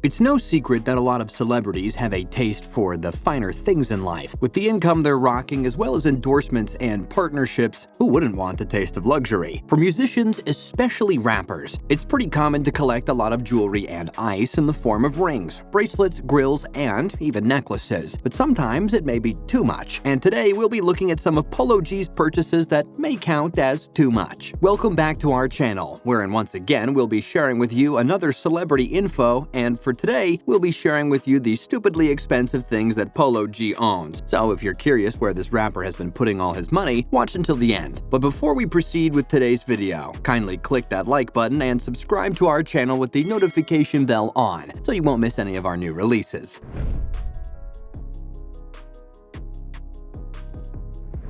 It's no secret that a lot of celebrities have a taste for the finer things in life. With the income they're rocking as well as endorsements and partnerships, who wouldn't want a taste of luxury? For musicians, especially rappers, it's pretty common to collect a lot of jewelry and ice in the form of rings, bracelets, grills, and even necklaces. But sometimes it may be too much. And today we'll be looking at some of Polo G's purchases that may count as too much. Welcome back to our channel, wherein once again we'll be sharing with you another celebrity info, and for today, we'll be sharing with you the stupidly expensive things that Polo G owns. So if you're curious where this rapper has been putting all his money, watch until the end. But before we proceed with today's video, kindly click that like button and subscribe to our channel with the notification bell on, so you won't miss any of our new releases.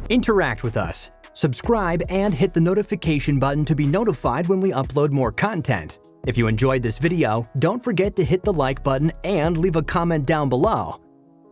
Interact with us. Subscribe and hit the notification button to be notified when we upload more content. If you enjoyed this video, don't forget to hit the like button and leave a comment down below.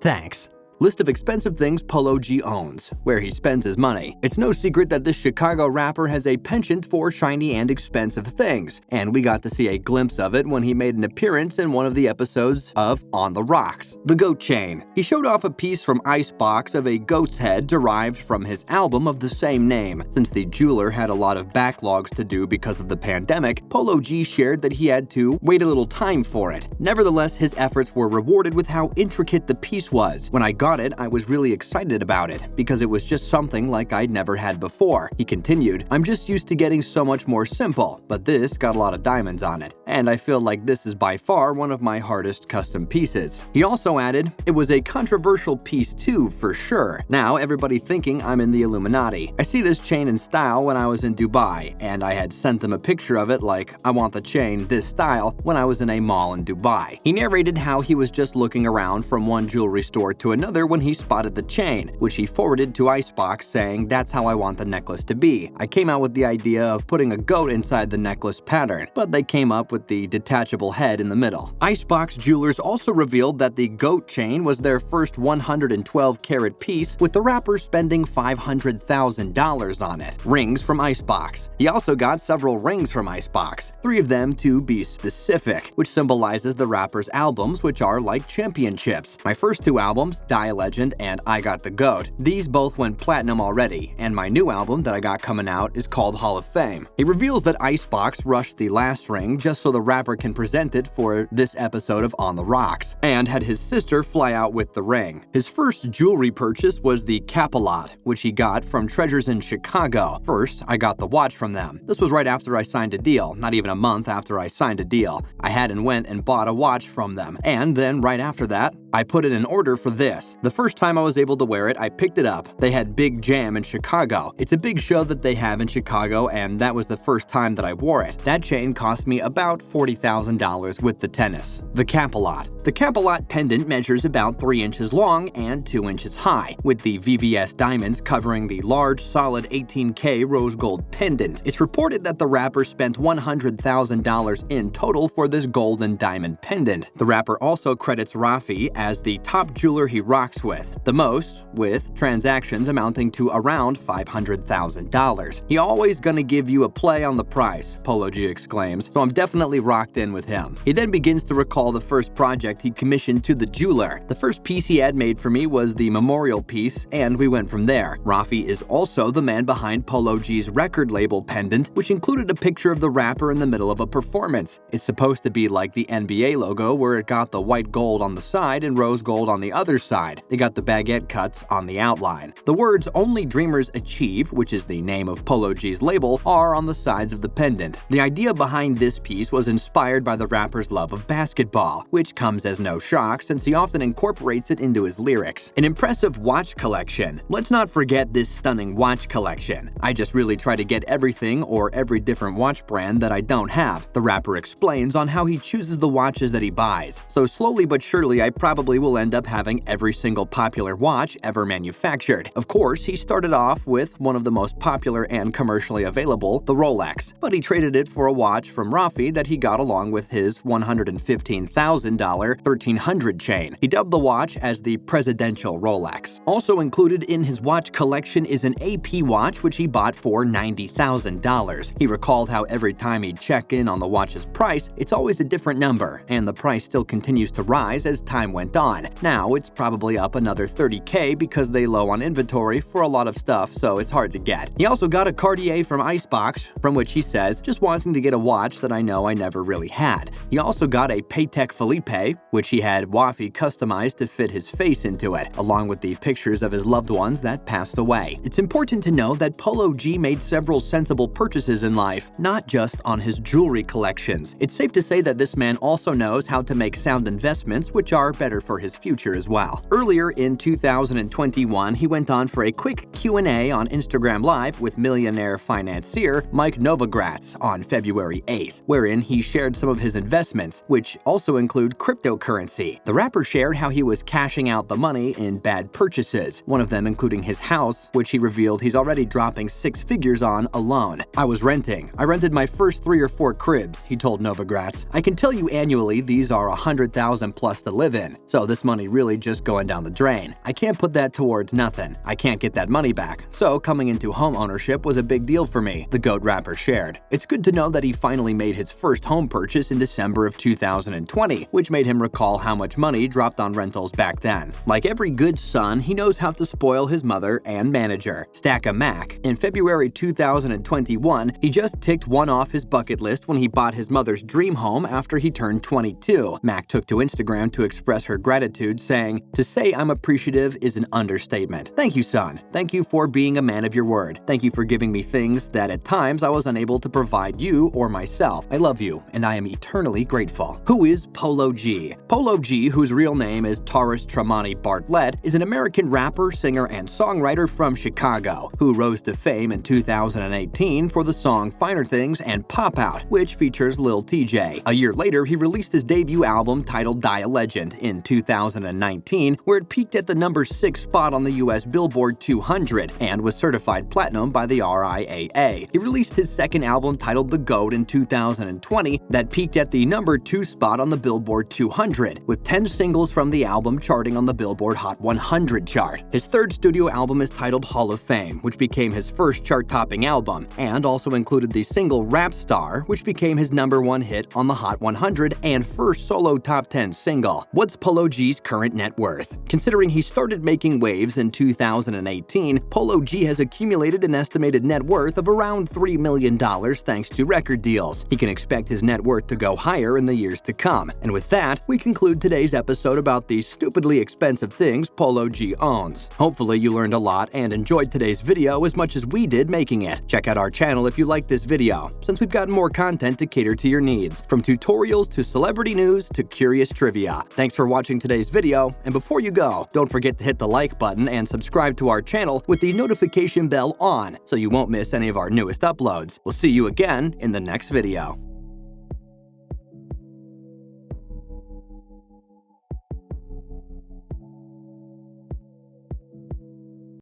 Thanks. List of expensive things Polo G owns, where he spends his money. It's no secret that this Chicago rapper has a penchant for shiny and expensive things, and we got to see a glimpse of it when he made an appearance in one of the episodes of On the Rocks, The Goat Chain. He showed off a piece from Icebox of a goat's head derived from his album of the same name. Since the jeweler had a lot of backlogs to do because of the pandemic, Polo G shared that he had to wait a little time for it. Nevertheless, his efforts were rewarded with how intricate the piece was. When I got it, I was really excited about it because it was just something like I'd never had before. He continued, "I'm just used to getting so much more simple, but this got a lot of diamonds on it, and I feel like this is by far one of my hardest custom pieces." He also added, "It was a controversial piece too, for sure. Now everybody thinking I'm in the Illuminati. I see this chain in style when I was in Dubai, and I had sent them a picture of it like, I want the chain this style, when I was in a mall in Dubai." He narrated how he was just looking around from one jewelry store to another when he spotted the chain, which he forwarded to Icebox saying, "That's how I want the necklace to be. I came out with the idea of putting a goat inside the necklace pattern, but they came up with the detachable head in the middle." Icebox Jewelers also revealed that the goat chain was their first 112-carat piece, with the rapper spending $500,000 on it. Rings from Icebox. He also got several rings from Icebox, 3 of them to be specific, which symbolizes the rapper's albums, which are like championships. My first 2 albums, Die Legend and I Got the Goat. These both went platinum already, and my new album that I got coming out is called Hall of Fame. He reveals that Icebox rushed the last ring just so the rapper can present it for this episode of On the Rocks, and had his sister fly out with the ring. His first jewelry purchase was the Capolot, which he got from Treasures in Chicago. First, I got the watch from them. This was right after I signed a deal, not even a month after I signed a deal. I had and went and bought a watch from them, and then right after that, I put in an order for this. The first time I was able to wear it, I picked it up. They had Big Jam in Chicago. It's a big show that they have in Chicago, and that was the first time that I wore it. That chain cost me about $40,000 with the tennis. The Capolot. The Capolot pendant measures about 3 inches long and 2 inches high, with the VVS diamonds covering the large, solid 18K rose gold pendant. It's reported that the rapper spent $100,000 in total for this gold and diamond pendant. The rapper also credits Rafi as the top jeweler he rocks with, the most, with transactions amounting to around $500,000. He always gonna give you a play on the price, Polo G exclaims, so I'm definitely rocked in with him. He then begins to recall the first project he commissioned to the jeweler. The first piece he had made for me was the memorial piece, and we went from there. Rafi is also the man behind Polo G's record label pendant, which included a picture of the rapper in the middle of a performance. It's supposed to be like the NBA logo, where it got the white gold on the side and rose gold on the other side. They got the baguette cuts on the outline. The words "Only Dreamers Achieve," which is the name of Polo G's label, are on the sides of the pendant. The idea behind this piece was inspired by the rapper's love of basketball, which comes as no shock since he often incorporates it into his lyrics. An impressive watch collection. Let's not forget this stunning watch collection. I just really try to get everything or every different watch brand that I don't have. The rapper explains on how he chooses the watches that he buys. So slowly but surely I probably will end up having every single popular watch ever manufactured. Of course, he started off with one of the most popular and commercially available, the Rolex, but he traded it for a watch from Rafi that he got along with his $115,000 1300 chain. He dubbed the watch as the presidential Rolex. Also included in his watch collection is an AP watch which he bought for $90,000. He recalled how every time he'd check in on the watch's price, it's always a different number, and the price still continues to rise as time went on. Now it's probably up another $30K because they low on inventory for a lot of stuff, so it's hard to get. He also got a Cartier from Icebox, from which he says, just wanting to get a watch that I know I never really had. He also got a Patek Philippe, which he had Wafi customized to fit his face into it, along with the pictures of his loved ones that passed away. It's important to know that Polo G made several sensible purchases in life, not just on his jewelry collections. It's safe to say that this man also knows how to make sound investments which are better for his future as well. Earlier in 2021, he went on for a quick Q&A on Instagram Live with millionaire financier Mike Novogratz on February 8th, wherein he shared some of his investments, which also include cryptocurrency. The rapper shared how he was cashing out the money in bad purchases, one of them including his house, which he revealed he's already dropping 6 figures on alone. I was renting. I rented my first 3 or 4 cribs, he told Novogratz. I can tell you annually these are $100,000 plus to live in, so this money really just going down the drain. I can't put that towards nothing. I can't get that money back, so coming into home ownership was a big deal for me, the GOAT rapper shared. It's good to know that he finally made his first home purchase in December of 2020, which made him recall how much money dropped on rentals back then. Like every good son, he knows how to spoil his mother and manager. Stack a Mac. In February 2021, he just ticked one off his bucket list when he bought his mother's dream home after he turned 22. Mac took to Instagram to express her gratitude, saying, "To say I'm appreciative is an understatement. Thank you, son. Thank you for being a man of your word. Thank you for giving me things that at times I was unable to provide you or myself. I love you, and I am eternally grateful." Who is Polo G? Polo G, whose real name is Taurus Tremonti Bartlett, is an American rapper, singer, and songwriter from Chicago, who rose to fame in 2018 for the song Finer Things and Pop Out, which features Lil TJ. A year later, he released his debut album titled Die a Legend in 2019, where it peaked at the number 6 spot on the US Billboard 200 and was certified platinum by the RIAA. He released his second album titled The GOAT in 2020 that peaked at the number 2 spot on the Billboard 200, with 10 singles from the album charting on the Billboard Hot 100 chart. His third studio album is titled Hall of Fame, which became his first chart-topping album, and also included the single Rap Star, which became his #1 hit on the Hot 100 and first solo top 10 single. What's Polo G's current net worth? Considering he started making waves in 2018, Polo G has accumulated an estimated net worth of around $3 million thanks to record deals. He can expect his net worth to go higher in the years to come. And with that, we conclude today's episode about the stupidly expensive things Polo G owns. Hopefully you learned a lot and enjoyed today's video as much as we did making it. Check out our channel if you liked this video, since we've got more content to cater to your needs, from tutorials to celebrity news to curious trivia. Thanks for watching today's video, and before you go, don't forget to hit the like button and subscribe to our channel with the notification bell on so you won't miss any of our newest uploads. We'll see you again in the next video.